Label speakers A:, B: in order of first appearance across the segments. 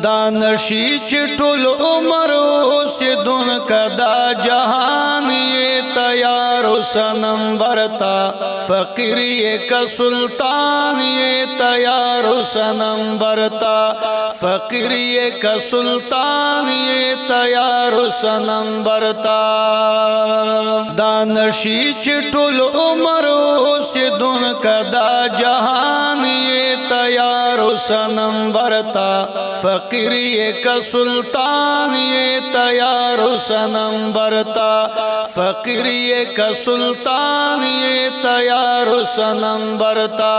A: دانشی چټول عمر اوسیدون کدا جهان یہ تیار سنم برتا فقیری کا سلطان یہ تیار سنم برتا فقیری کا سلطان یہ تیار سنم برتا دانشی چټول عمر اوسیدون کدا جهان یہ تیار سنم برتا فقیری کا سلطان یہ تیار سنم برتا فقیری کا سلطان یہ تیار سنم برتا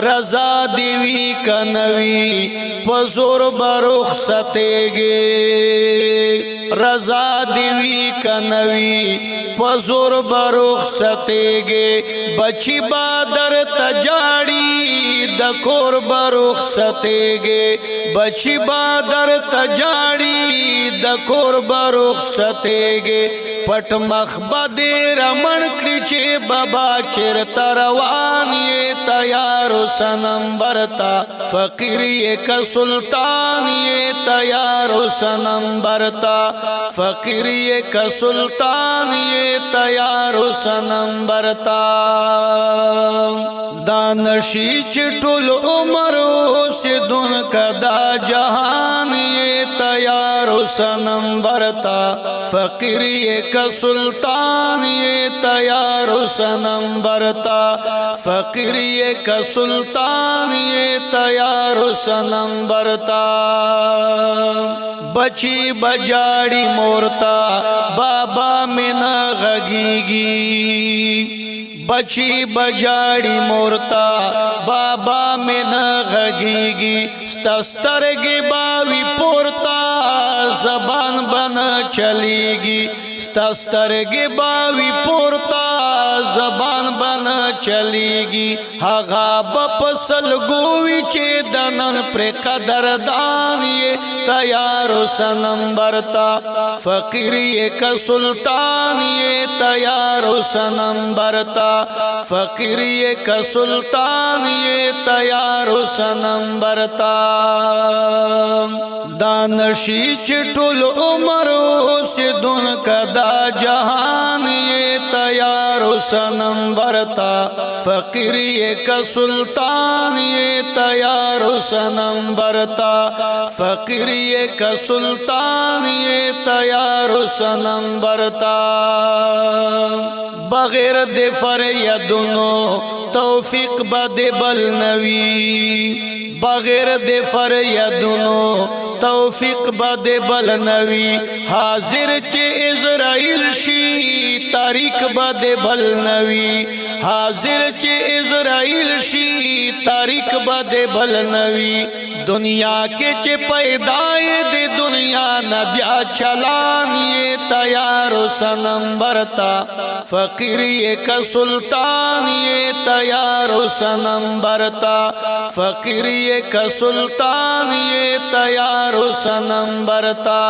A: رضا دیوی کا نوی پزور برخ ستےگے رضا دیوی کا نوی پزور برخ ستےگے بچی بادر تجاڑی دکور برخ ستےگے بچی بادر تجاڑی دکور برخ ستےگے پٹ مخبد رمن کڑچے بابا چرتا روان یہ تیار سنم برتا فقیری کا سلطان یہ تیار سنم برتا فقیری کا سلطان یہ تیار سنم برتا دانشی چټول عمر اوسیدون کدا جهان یہ تیار سنم برتا فقیری کا سلطان یہ تیار سنم برتا فقیری کا سلطان یہ تیار سنم برتا بچی بجاڑی مورتا بابا میں نہ غگیگی بچی بجاڑی مورتا بابا میں نہ غگیگی ستسترگی باوی پورتا زبان بنا چلیگی ستسترگی باوی پورتا زبان بنا چلیگی ہاغا بپسل گوی چے دنن پر قدردان یہ تیار سنم برتا فقیری کا سلطان یہ تیار سنم برتا فقیری کا سلطان یہ تیار سنم برتا دانشی چټول عمر اوسیدون کدا جهان یہ تیار سنم برتا فقیری کا سلطان یہ تیار سنم برتا فقیری کا سلطان یہ تیار سنم برتا بغیر دے فریدنو توفیق بد بل نوی بغیر دے فریدنو توفیق بد بل نوی حاضر چے اسرائیل شی تاریخ بد بل نوی حاضر چے اسرائیل شی تاریخ بد بل نوی دنیا کے چے پیدائے دے دنیا نبیا چلان یہ تیار سنم برتا فقیری کا سلطان یہ تیار سنم برتا فقیری کا سلطان یہ تیار سنم برتا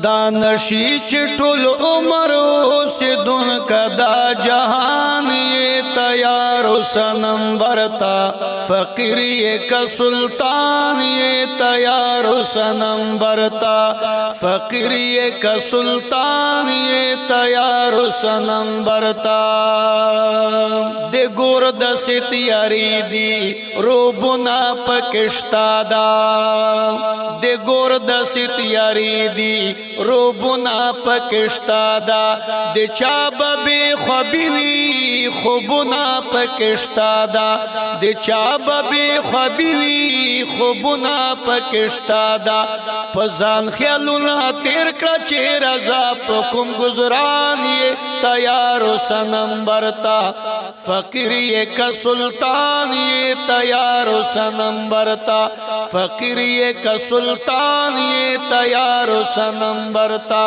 A: دانشی چټول عمر اوسیدون کدا جهان یہ تیار سنم برتا فقیری کا سلطان یہ تیار سنم برتا فقیری کا سلطان یہ تیار سنم برتا دے گور دست یاری دی روبنا پکشتا دا دے گور دست یاری دی روبنا پکشتا دا دے چاب بے خوبیوی خوبنا پکشتا دا دے چاب بے خوبیوی خوبنا پکشتا دا پزان خیالونا تیر کڑا چے رضا پکم گزران یہ تیار سنم برتا فقیری کا سلطان یہ تیار سنم برتا فقیری کا سلطان یہ تیار سنم برتا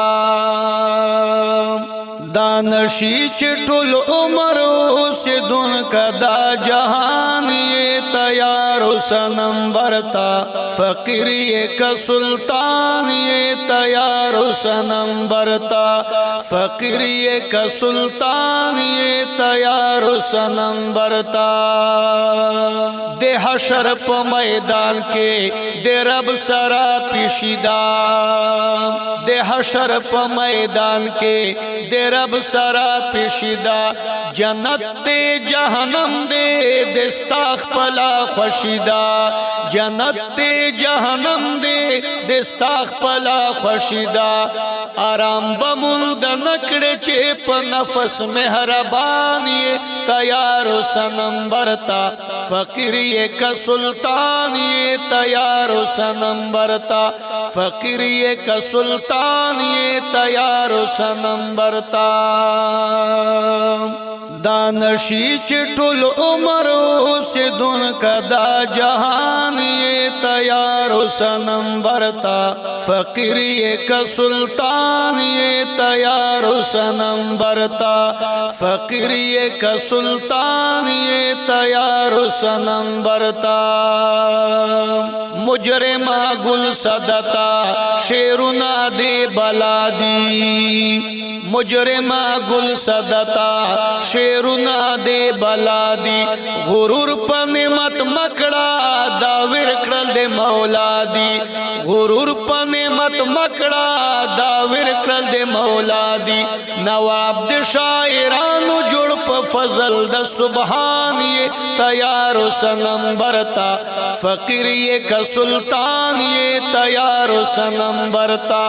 A: دانشی چٹل عمر اوسیدون کا دا جہان یہ تیار سنم برتا فقیر یک سلطان یہ تیار سنم برتا فقیر یک سلطان یہ تیار سنم برتا دے حشر پا میدان کے دے رب سرا پیشیدہ دے حشر پا میدان کے دے رب سرا پیشیدہ جنت دے جہنم دے دستاخ پلا خوشیدہ جنت دے جہنم دے دستاخ پلا خوشیدہ آرام بمند نکڑے چیپ نفس مہربانی تیار سنم برتا فقیر یک سلطان یہ تیار سنم برتا فقیر یک سلطان یہ تیار سنم برتا دانشی چٹل عمر اوسیدون کا دا جہان یہ تیار سنم برتا فقیر یک سلطان یہ تیار سنم برتا فقیر یک سلطان یہ تیار سنم برتا مجرمہ گل صدتا شیرنا دے بلادی مجرمہ گل صدتا شیرنا دے بلادی غرور پا نعمت مکڑا دا ورکڑل دے مولا دی غرور پا نعمت مکڑا دا ورکڑل دے مولا دی نواب دے شاعرانو جڑ پا فضل دا سبحان یہ تیار سنم برتا فقیر یک سلطان یہ تیار سنم برتا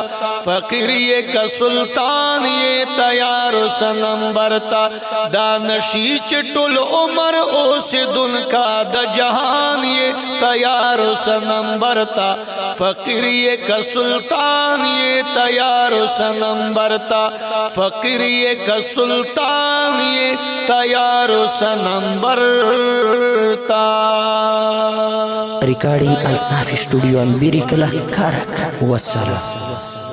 A: فقیر یک سلطان یہ تیار سنم برتا دانشی چٹل عمر اوسیدون کا دا جہان یہ تیار سنم برتا فقیر یک سلطان یہ تیار سنم برتا فقیر یک سلطان یہ تیار سنم برتا
B: Recording Al Safi Studio and Birikala Karak. Wassalam.